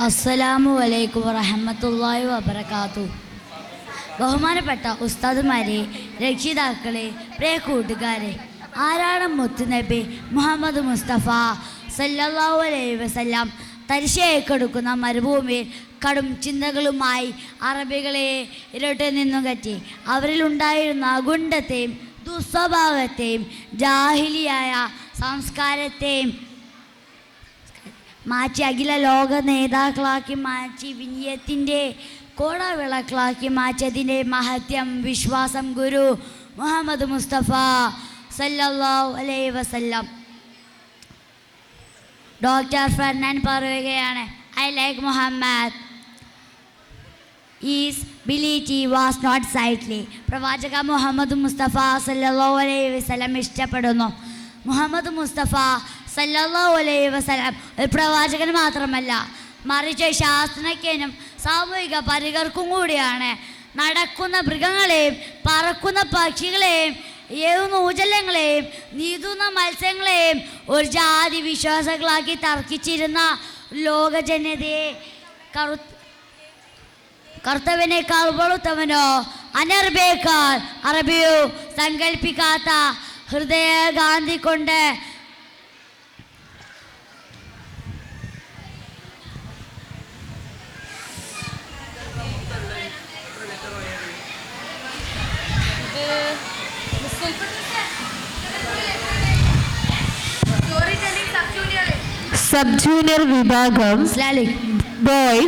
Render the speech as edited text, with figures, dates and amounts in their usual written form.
അസ്സലാമു അലൈക്കും വറഹ്മത്തുള്ളാഹി വബറകാതുഹു. ബഹുമാനപ്പെട്ട ഉസ്താദുമാരെ, രക്ഷിതാക്കളെ, പ്രിയ കൂട്ടുകാരെ, ആരാണ് മുത്തുനബി മുഹമ്മദ് മുസ്തഫ സല്ലല്ലാഹു അലൈഹി വസല്ലം തരിശേക്കെടുക്കുന്ന മരുഭൂമിയിൽ കടും ചിന്തകളുമായി അറബികളെ ഇരട്ടിൽ നിന്നും കറ്റി അവരിലുണ്ടായിരുന്ന ഗുണ്ടത്തെയും ദുസ്വഭാവത്തെയും ജാഹിലിയായ സംസ്കാരത്തെയും മാറ്റി അഖില ലോക നേതാക്കളാക്കി മാറ്റി വിനയത്തിൻ്റെ കോടവിളക്കളാക്കി മാറ്റിയതിൻ്റെ മഹത്യം വിശ്വാസം ഗുരു മുഹമ്മദ് മുസ്തഫ സല്ലല്ലാഹു അലൈഹി വസല്ലം. ഡോക്ടർ ഫർനാൻ പറയുകയാണ്, I like Muhammad is ability was not sightly. പ്രവാചക മുഹമ്മദ് മുസ്തഫ സല്ലല്ലാഹു അലൈഹി വസല്ലം ഇഷ്ടപ്പെടുന്നു. മുഹമ്മദ് മുസ്തഫ സല്ലല്ലാഹു അലൈഹി വസല്ലം ഒരു പ്രവാചകൻ മാത്രമല്ല, മറിച്ച് ശാസ്ത്രജ്ഞനും സാമൂഹിക പരികർക്കും കൂടിയാണ്. നടക്കുന്ന മൃഗങ്ങളെയും പറക്കുന്ന പക്ഷികളെയും ഏവുന്ന ഊജലങ്ങളെയും നീതുന്ന മത്സ്യങ്ങളെയും ഒരു ജാതി വിശ്വാസങ്ങളാക്കി തർക്കിച്ചിരുന്ന ലോക ജനതയെ കറുത്തവനേക്കാൾ വെളുത്തവനോ അനർബേക്കാൾ അറബിയോ സങ്കല്പിക്കാത്ത ഹൃദയകാന്തി കൊണ്ട് സബ് ജൂനിയർ വിഭാഗം ബോയ്സ്